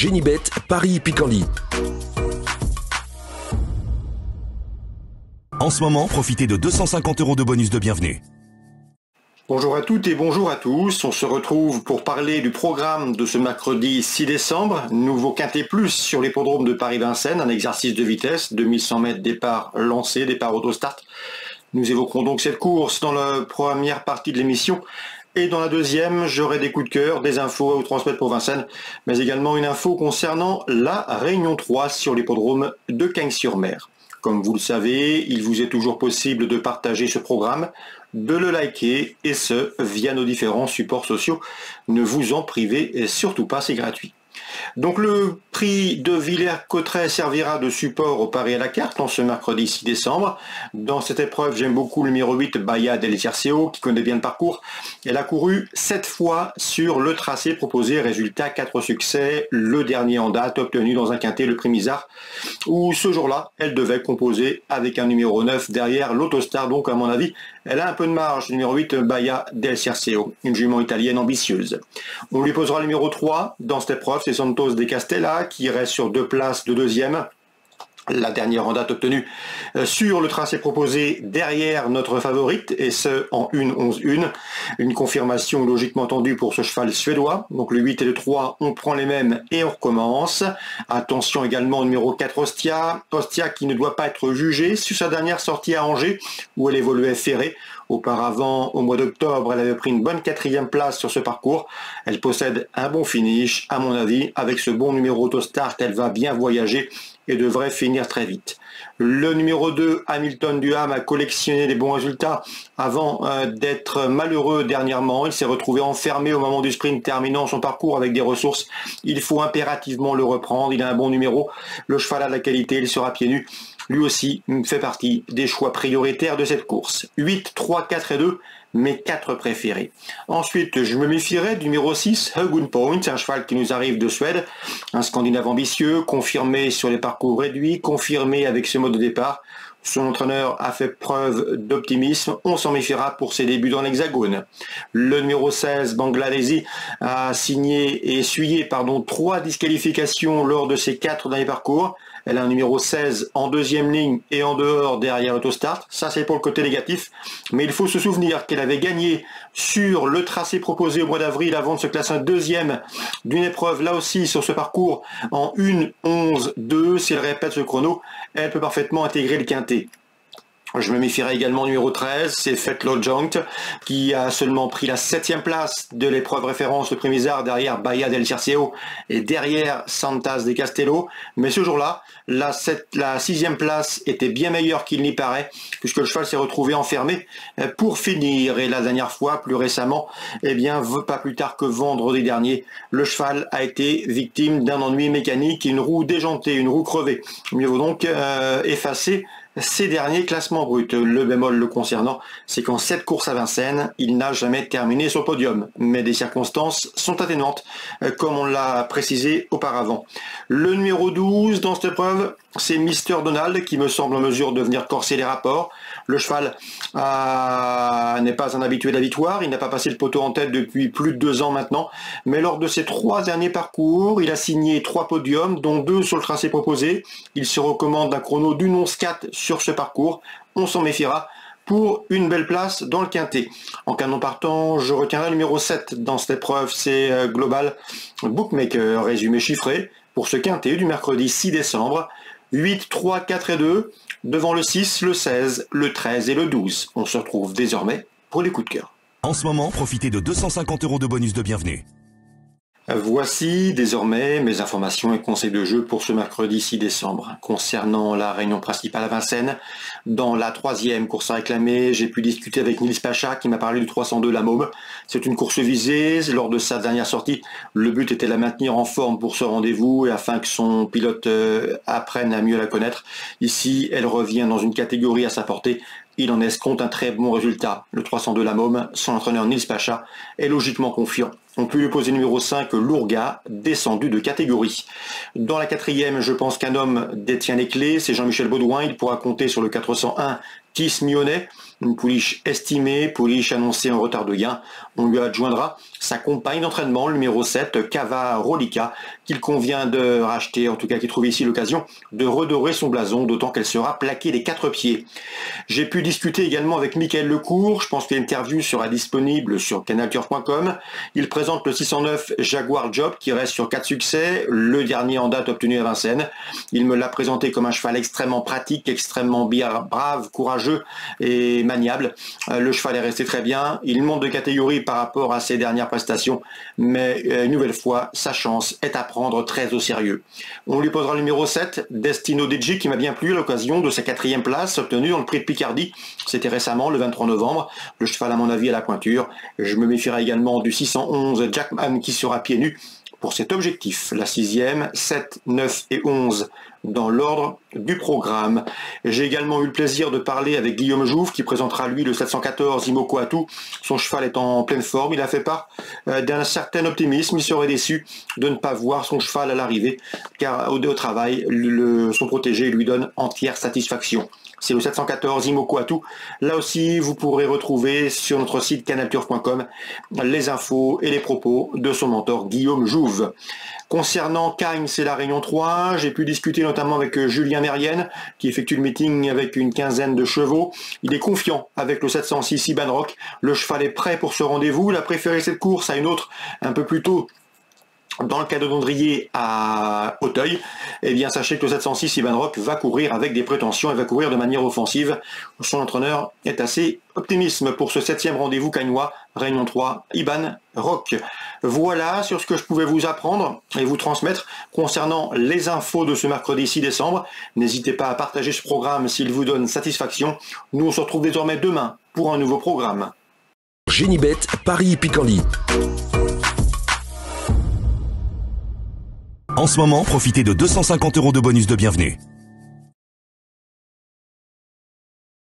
Génibet, Paris-Picanly. En ce moment, profitez de 250 € de bonus de bienvenue. Bonjour à toutes et bonjour à tous. On se retrouve pour parler du programme de ce mercredi 6 décembre. Nouveau quintet plus sur l'hippodrome de Paris-Vincennes, un exercice de vitesse, 2100 mètres départ lancé, départ autostart. Nous évoquerons donc cette course dans la première partie de l'émission. Et dans la deuxième, j'aurai des coups de cœur, des infos à vous transmettre pour Vincennes, mais également une info concernant la Réunion 3 sur l'hippodrome de Cagnes-sur-Mer. Comme vous le savez, il vous est toujours possible de partager ce programme, de le liker, et ce, via nos différents supports sociaux. Ne vous en privez surtout pas, c'est gratuit. Donc le prix de Villers-Cotterêts servira de support au pari à la carte en ce mercredi 6 décembre. Dans cette épreuve, j'aime beaucoup le numéro 8, Bahia del Circeo, qui connaît bien le parcours. Elle a couru 7 fois sur le tracé proposé, résultat 4 succès, le dernier en date obtenu dans un quintet, le prix Misard, où ce jour-là, elle devait composer avec un numéro 9 derrière l'Autostar, donc à mon avis, elle a un peu de marge, numéro 8, Bahia del Circeo, une jument italienne ambitieuse. On lui posera le numéro 3 dans cette épreuve, c'est Santos de Castella, qui reste sur 2 places de deuxième. La dernière en date obtenue sur le tracé proposé derrière notre favorite, et ce en 1-11-1. Une confirmation logiquement tendue pour ce cheval suédois. Donc le 8 et le 3, on prend les mêmes et on recommence. Attention également au numéro 4, Ostia. Ostia qui ne doit pas être jugée sur sa dernière sortie à Angers, où elle évoluait ferrée. Auparavant, au mois d'octobre, elle avait pris une bonne 4e place sur ce parcours. Elle possède un bon finish, à mon avis. Avec ce bon numéro Autostart, elle va bien voyager et devrait finir très vite. Le numéro 2, Hamilton Duham, a collectionné des bons résultats avant d'être malheureux dernièrement. Il s'est retrouvé enfermé au moment du sprint, terminant son parcours avec des ressources. Il faut impérativement le reprendre. Il a un bon numéro. Le cheval a de la qualité, il sera pieds nus. Lui aussi fait partie des choix prioritaires de cette course. 8, 3, 4 et 2, mes 4 préférés. Ensuite, je me méfierai du numéro 6, Hugun Point, un cheval qui nous arrive de Suède, un Scandinave ambitieux, confirmé sur les parcours réduits, confirmé avec ce mode de départ. Son entraîneur a fait preuve d'optimisme, on s'en méfiera pour ses débuts dans l'Hexagone. Le numéro 16, Bangladeshi, a signé et essuyé 3 disqualifications lors de ses 4 derniers parcours. Elle a un numéro 16 en deuxième ligne et en dehors derrière l'Autostart. Ça, c'est pour le côté négatif. Mais il faut se souvenir qu'elle avait gagné sur le tracé proposé au mois d'avril avant de se classer un deuxième d'une épreuve, là aussi, sur ce parcours en 1-11-2. Si elle répète ce chrono, elle peut parfaitement intégrer le quintet. Je me méfierai également numéro 13, c'est Fetlo Jonct, qui a seulement pris la 7e place de l'épreuve référence de Primisard derrière Bahia del Circeo et derrière Santas de Castello. Mais ce jour-là, la 6e place était bien meilleure qu'il n'y paraît, puisque le cheval s'est retrouvé enfermé pour finir. Et la dernière fois, plus récemment, pas plus tard que vendredi dernier, le cheval a été victime d'un ennui mécanique, une roue déjantée, une roue crevée. Mieux vaut donc effacer ces derniers classements bruts. Le bémol le concernant, c'est qu'en 7 courses à Vincennes, il n'a jamais terminé sur le podium. Mais des circonstances sont atténuantes, comme on l'a précisé auparavant. Le numéro 12 dans cette épreuve, c'est Mister Donald, qui me semble en mesure de venir corser les rapports. Le cheval n'est pas un habitué de la victoire, il n'a pas passé le poteau en tête depuis plus de 2 ans maintenant, mais lors de ses 3 derniers parcours, il a signé 3 podiums, dont 2 sur le tracé proposé. Il se recommande un chrono d'une 11-4 sur ce parcours. On s'en méfiera pour une belle place dans le quintet. En canon partant, je retiendrai le numéro 7 dans cette épreuve, c'est Global Bookmaker, résumé chiffré pour ce quintet du mercredi 6 décembre. 8, 3, 4 et 2, devant le 6, le 16, le 13 et le 12. On se retrouve désormais pour les coups de cœur. En ce moment, profitez de 250 € de bonus de bienvenue. Voici désormais mes informations et conseils de jeu pour ce mercredi 6 décembre. Concernant la réunion principale à Vincennes, dans la 3e course à réclamer, j'ai pu discuter avec Nils Pacha qui m'a parlé du 302 La Môme. C'est une course visée. Lors de sa dernière sortie, le but était de la maintenir en forme pour ce rendez-vous et afin que son pilote apprenne à mieux la connaître. Ici, elle revient dans une catégorie à sa portée. Il en escompte un très bon résultat. Le 302 La Môme, son entraîneur Nils Pacha, est logiquement confiant. On peut lui poser numéro 5, Lourga, descendu de catégorie. Dans la 4e, je pense qu'un homme détient les clés, c'est Jean-Michel Baudouin. Il pourra compter sur le 401 Kiss Mionnet, une pouliche estimée, pouliche annoncée en retard de gain. On lui adjoindra sa compagne d'entraînement, le numéro 7, Cava Rolika, qu'il convient de racheter, en tout cas qui trouve ici l'occasion de redorer son blason, d'autant qu'elle sera plaquée des 4 pieds. J'ai pu discuter également avec Michael Lecourt, je pense que l'interview sera disponible sur canalturf.com. Il présente le 609 Jaguar Job qui reste sur 4 succès, le dernier en date obtenu à Vincennes. Il me l'a présenté comme un cheval extrêmement pratique, extrêmement brave, courageux et maniable. Le cheval est resté très bien, il monte de catégorie par rapport à ses dernières prestations, mais une nouvelle fois, sa chance est à prendre très au sérieux. On lui posera le numéro 7, Destino DJ, qui m'a bien plu à l'occasion de sa 4e place obtenue dans le prix de Picardie. C'était récemment, le 23 novembre. Le cheval, à mon avis, à la pointure. Je me méfierai également du 611 Jackman qui sera pieds nus pour cet objectif. La 6e, 7, 9 et 11 dans l'ordre du programme. J'ai également eu le plaisir de parler avec Guillaume Jouve qui présentera lui le 714 Imoko Atou. Son cheval est en pleine forme. Il a fait part d'un certain optimisme. Il serait déçu de ne pas voir son cheval à l'arrivée car au travail, son protégé lui donne entière satisfaction. C'est le 714 Imoko Atou. Là aussi, vous pourrez retrouver sur notre site canalturf.com les infos et les propos de son mentor Guillaume Jouve. Concernant Cagnes et la Réunion 3, j'ai pu discuter notamment avec Julien Mérienne qui effectue le meeting avec une quinzaine de chevaux. Il est confiant avec le 706 Iban Rock. Le cheval est prêt pour ce rendez-vous. Il a préféré cette course à une autre un peu plus tôt dans le calendrier à Auteuil. Eh bien, sachez que le 706 Iban Rock va courir avec des prétentions et va courir de manière offensive. Son entraîneur est assez optimiste pour ce 7e rendez-vous cagnois, Réunion 3, Iban Rock. Voilà sur ce que je pouvais vous apprendre et vous transmettre concernant les infos de ce mercredi 6 décembre. N'hésitez pas à partager ce programme s'il vous donne satisfaction. Nous, on se retrouve désormais demain pour un nouveau programme. Génibet, Paris Picardie. En ce moment, profitez de 250 € de bonus de bienvenue.